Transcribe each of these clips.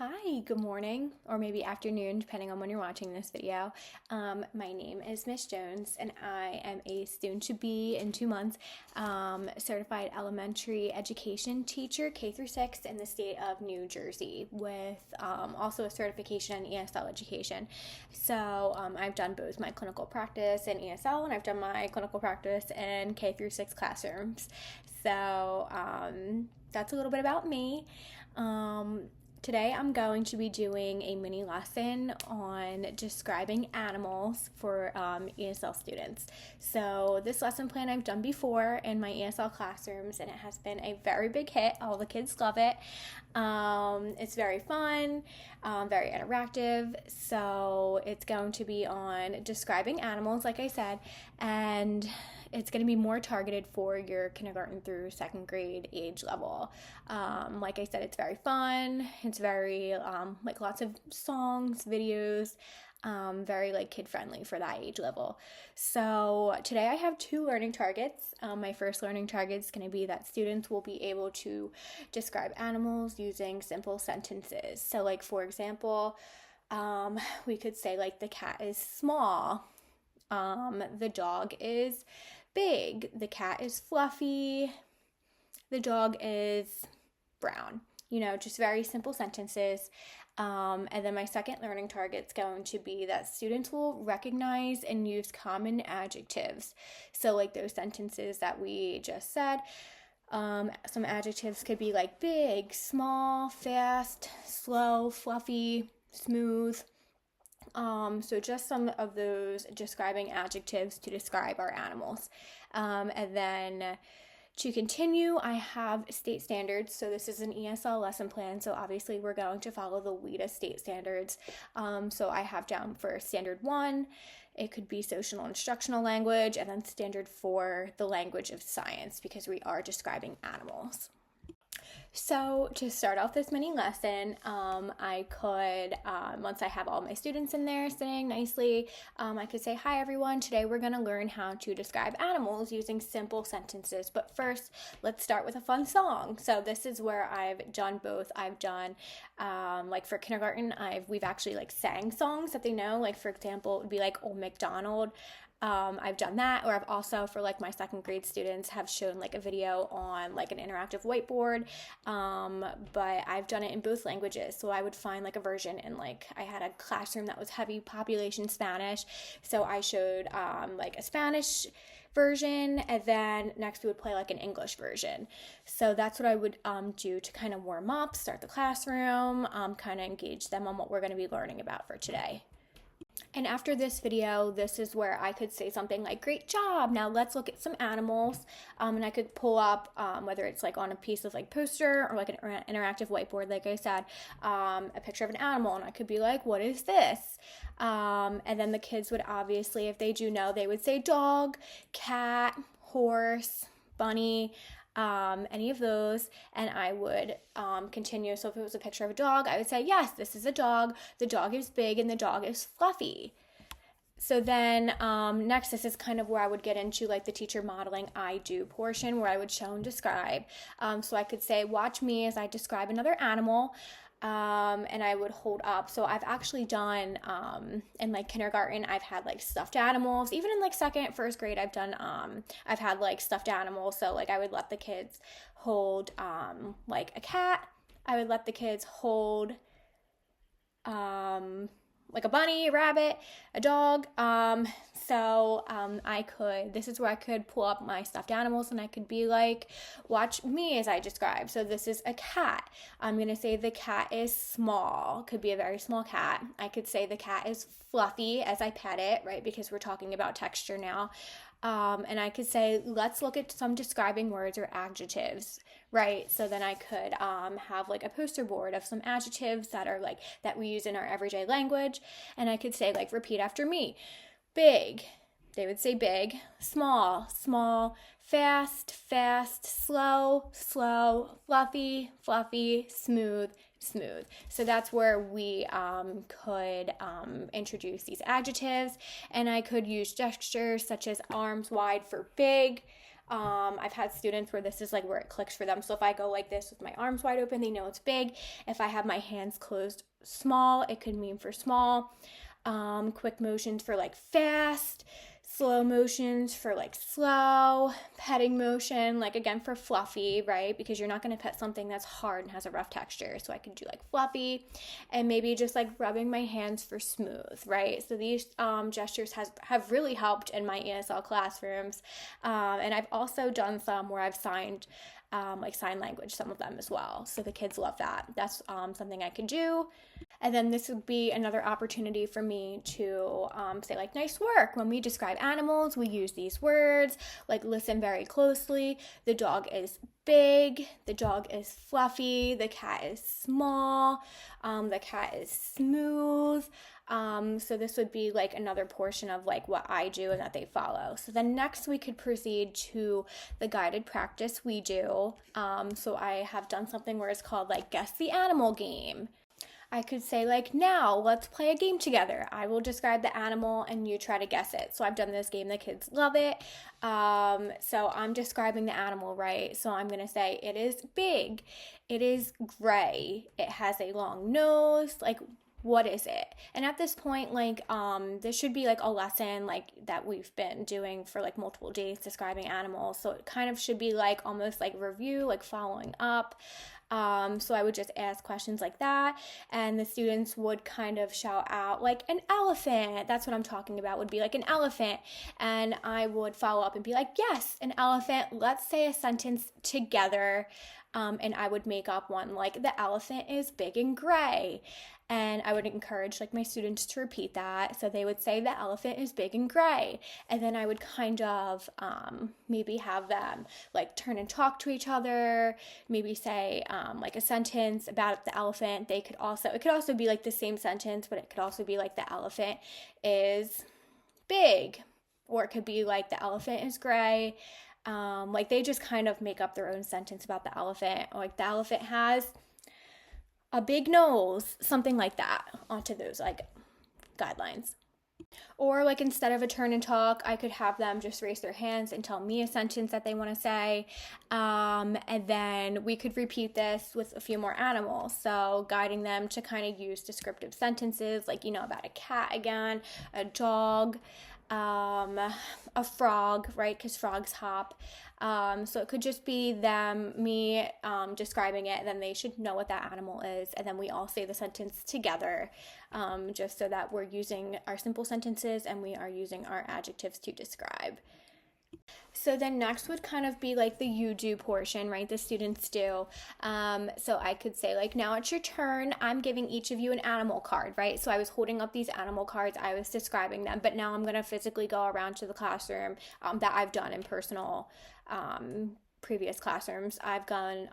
Hi, good morning, or maybe afternoon, depending on when you're watching this video. My name is Miss Jones, and I am a soon-to-be in 2 months certified elementary education teacher, K through 6, in the state of New Jersey, with also a certification in ESL education. So I've done both my clinical practice in ESL, and I've done my clinical practice in K through 6 classrooms. So that's a little bit about me. Today I'm going to be doing a mini lesson on describing animals for ESL students. So this lesson plan I've done before in my ESL classrooms, and it has been a very big hit. All the kids love it. It's very fun, very interactive. So it's going to be on describing animals, like I said, and it's going to be more targeted for your kindergarten through second grade age level. Like I said, it's very fun. It's very like lots of songs, videos, very like kid friendly for that age level. So today I have two learning targets. My first learning target is going to be that students will be able to describe animals using simple sentences. So like, for example, we could say like the cat is small, the dog is big, the cat is fluffy, the dog is brown. Just very simple sentences. And then my second learning target is going to be that students will recognize and use common adjectives. So like those sentences that we just said, some adjectives could be like big, small, fast, slow, fluffy, smooth. So just some of those describing adjectives to describe our animals. And then to continue, I have state standards. So this is an ESL lesson plan. So obviously we're going to follow the WIDA state standards. So I have down for standard 1, it could be social instructional language, and then standard 4, the language of science, because we are describing animals. So to start off this mini lesson, I could, once I have all my students in there sitting nicely, I could say, hi everyone, today we're going to learn how to describe animals using simple sentences. But first, let's start with a fun song. So this is where I've done both. I've done, like for kindergarten, we've actually like sang songs that they know. Like for example, it would be like Old MacDonald. I've done that, or I've also, for like my second grade students, have shown like a video on like an interactive whiteboard, but I've done it in both languages. So I would find like a version in like, I had a classroom that was heavy population Spanish, so I showed like a Spanish version, and then next we would play like an English version. So that's what I would do to kind of warm up, start the classroom, kind of engage them on what we're going to be learning about for today. And after this video, this is where I could say something like, great job, now let's look at some animals. And I could pull up, whether it's like on a piece of like poster or like an interactive whiteboard, like I said, a picture of an animal. And I could be like, what is this? And then the kids would obviously, if they do know, they would say dog, cat, horse, bunny, any of those, and I would continue. So if it was a picture of a dog, I would say, yes, this is a dog. The dog is big and the dog is fluffy. So then next, this is kind of where I would get into like the teacher modeling I do portion, where I would show and describe. So I could say, watch me as I describe another animal. And I would hold up. So I've actually done, in like kindergarten, I've had like stuffed animals. Even in like second, first grade, I've done, I've had like stuffed animals. So like I would let the kids hold, like a cat. I would let the kids hold, like a bunny, a rabbit, a dog. This is where I could pull up my stuffed animals, and I could be like, watch me as I describe. So this is a cat. I'm going to say the cat is small. Could be a very small cat. I could say the cat is fluffy as I pet it, right? Because we're talking about texture now. And I could say, let's look at some describing words or adjectives, right? So then I could have like a poster board of some adjectives that are like, that we use in our everyday language. And I could say like, repeat after me. Big, they would say big. Small, small. Fast, fast. Slow, slow. Fluffy, fluffy. Smooth, smooth. So that's where we could introduce these adjectives, and I could use gestures such as arms wide for big, I've had students where this is like where it clicks for them. So if I go like this with my arms wide open, they know it's big. If I have my hands closed small, it could mean for small. Quick motions for like fast, slow motions for like slow, petting motion, like again for fluffy, right? Because you're not going to pet something that's hard and has a rough texture. So I could do like fluffy, and maybe just like rubbing my hands for smooth, right? So these gestures have really helped in my ESL classrooms. And I've also done some where I've signed like sign language, some of them as well. So the kids love that. That's something I could do. And then this would be another opportunity for me to say like, nice work. When we describe animals, we use these words, like listen very closely. The dog is big, the dog is fluffy, the cat is small, the cat is smooth. So this would be like another portion of like what I do and that they follow. So then next we could proceed to the guided practice we do. So I have done something where it's called like guess the animal game. I could say like, now let's play a game together. I will describe the animal and you try to guess it. So I've done this game, the kids love it. So I'm describing the animal, right? So I'm going to say it is big, it is gray, it has a long nose, like what is it? And at this point, like, this should be like a lesson like that we've been doing for like multiple days describing animals. So it kind of should be like almost like review, like following up. So I would just ask questions like that, and the students would kind of shout out like an elephant. That's what I'm talking about, would be like an elephant. And I would follow up and be like, yes, an elephant. Let's say a sentence together. And I would make up one like the elephant is big and gray. And I would encourage like my students to repeat that. So they would say the elephant is big and gray. And then I would kind of maybe have them like turn and talk to each other, maybe say like a sentence about the elephant. It could also be like the same sentence, but it could also be like the elephant is big, or it could be like the elephant is gray. Like they just kind of make up their own sentence about the elephant, or like the elephant has a big nose, something like that, onto those like guidelines. Or like instead of a turn and talk, I could have them just raise their hands and tell me a sentence that they want to say. And then we could repeat this with a few more animals. So guiding them to kind of use descriptive sentences, like, you know, about a cat again, a dog, a frog, right? Because frogs hop. So it could just be me describing it, and then they should know what that animal is, and then we all say the sentence together, just so that we're using our simple sentences and we are using our adjectives to describe. So then next would kind of be like the you do portion, right? The students do. So I could say like, now it's your turn. I'm giving each of you an animal card, right? So I was holding up these animal cards. I was describing them, but now I'm going to physically go around to the classroom that I've done in personal previous classrooms. I've gone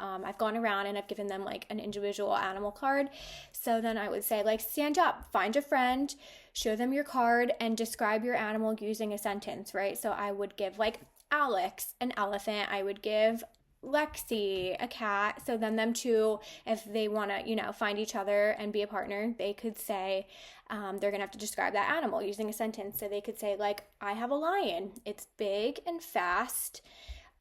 around and I've given them like an individual animal card. So then I would say like, stand up, find a friend, show them your card, and describe your animal using a sentence, right? So I would give like Alex an elephant. I would give Lexi a cat. So then them two, if they want to, you know, find each other and be a partner, they could say they're gonna have to describe that animal using a sentence. So they could say like, I have a lion. It's big and fast.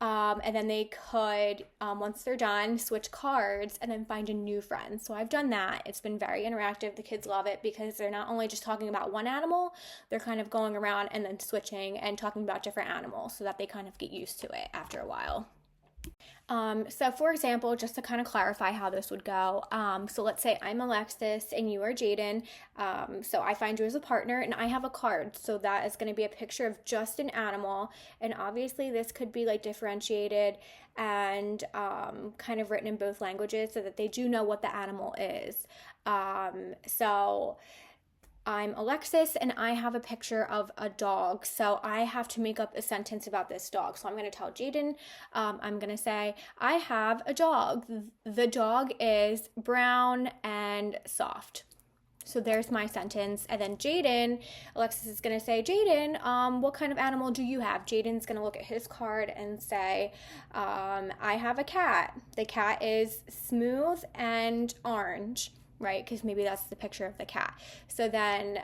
And then they could, once they're done, switch cards and then find a new friend. So I've done that. It's been very interactive. The kids love it because they're not only just talking about one animal, they're kind of going around and then switching and talking about different animals so that they kind of get used to it after a while. So for example, just to kind of clarify how this would go, so let's say I'm Alexis and you are Jaden, so I find you as a partner and I have a card, so that is going to be a picture of just an animal, and obviously this could be like differentiated and kind of written in both languages so that they do know what the animal is. So I'm Alexis and I have a picture of a dog. So I have to make up a sentence about this dog. So I'm going to tell Jaden, I'm going to say, I have a dog. The dog is brown and soft. So there's my sentence. And then Jaden, Alexis is going to say, Jaden, what kind of animal do you have? Jaden's going to look at his card and say, I have a cat. The cat is smooth and orange. Right, because maybe that's the picture of the cat. So then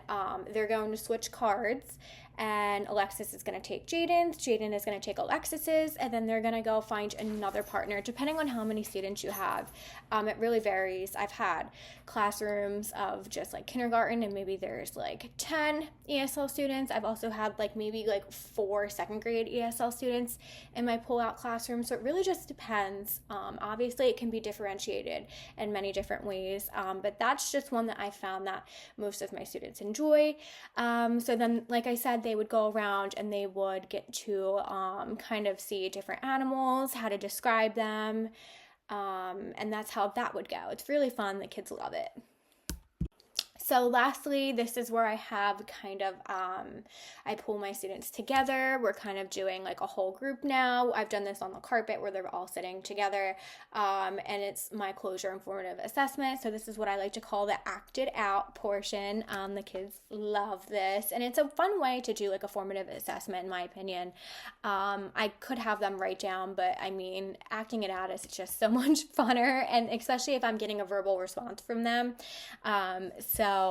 they're going to switch cards, and Alexis is going to take Jaden's, Jaden is going to take Alexis's, and then they're going to go find another partner depending on how many students you have. It really varies. I've had classrooms of just like kindergarten and maybe there's like 10 ESL students. I've also had like maybe like 4 second grade ESL students in my pull-out classroom. So it really just depends. Obviously it can be differentiated in many different ways, but that's just one that I found that most of my students enjoy. So then, like I said, they would go around and they would get to kind of see different animals, how to describe them, and that's how that would go. It's really fun. The kids love it. So lastly, this is where I have kind of, I pull my students together. We're kind of doing like a whole group now. I've done this on the carpet where they're all sitting together, and it's my closure informative assessment. So this is what I like to call the acted out portion. The kids love this, and it's a fun way to do like a formative assessment in my opinion. I could have them write down, but I mean, acting it out is just so much funner, and especially if I'm getting a verbal response from them. So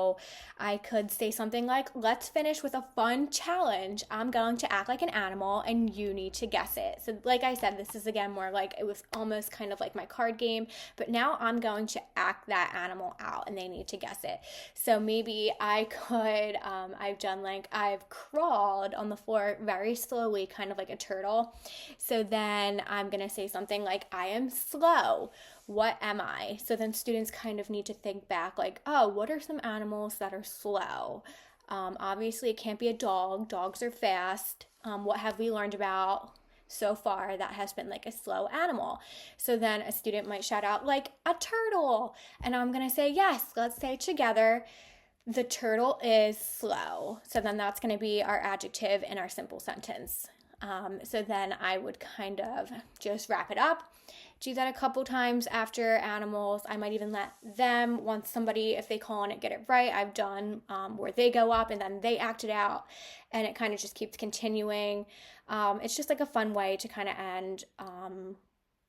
I could say something like, let's finish with a fun challenge. I'm going to act like an animal and you need to guess it. So like I said, this is again more like, it was almost kind of like my card game, but now I'm going to act that animal out and they need to guess it. So maybe I could, I've crawled on the floor very slowly, kind of like a turtle. So then I'm going to say something like, I am slow. What am I? So then students kind of need to think back like, oh, what are some animals that are slow? Obviously, it can't be a dog. Dogs are fast. What have we learned about so far that has been like a slow animal? So then a student might shout out like a turtle. And I'm going to say, yes, let's say together, the turtle is slow. So then that's going to be our adjective in our simple sentence. So then I would kind of just wrap it up. Do that a couple times after animals. I might even let them, once somebody, if they call on it, get it right. I've done where they go up and then they act it out, and it kind of just keeps continuing. It's just like a fun way to kind of end,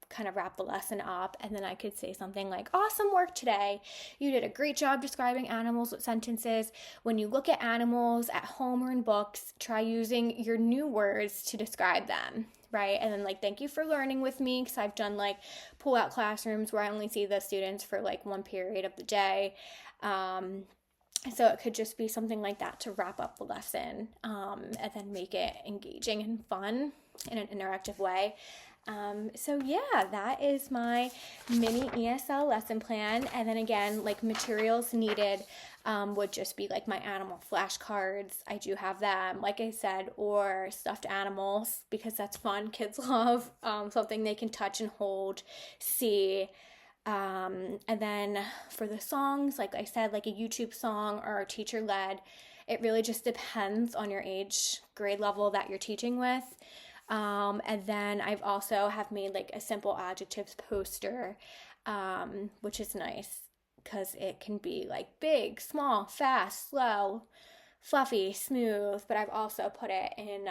kind of wrap the lesson up, and then I could say something like, awesome work today. You did a great job describing animals with sentences. When you look at animals at home or in books, try using your new words to describe them. Right? And then like, thank you for learning with me, because I've done like pull out classrooms where I only see the students for like one period of the day. So it could just be something like that to wrap up the lesson, and then make it engaging and fun in an interactive way. So yeah, that is my mini ESL lesson plan. And then again, like materials needed would just be like my animal flashcards. I do have them, like I said, or stuffed animals, because that's fun. Kids love something they can touch and hold, see. And then for the songs, like I said, like a YouTube song or teacher led, it really just depends on your age grade level that you're teaching with. And then I've also have made like a simple adjectives poster, which is nice because it can be like big, small, fast, slow, fluffy, smooth, but I've also put it in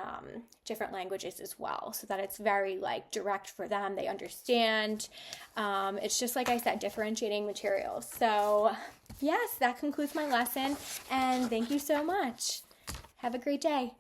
different languages as well, so that it's very like direct for them. They understand. It's just like I said, differentiating materials. So yes, that concludes my lesson, and thank you so much. Have a great day.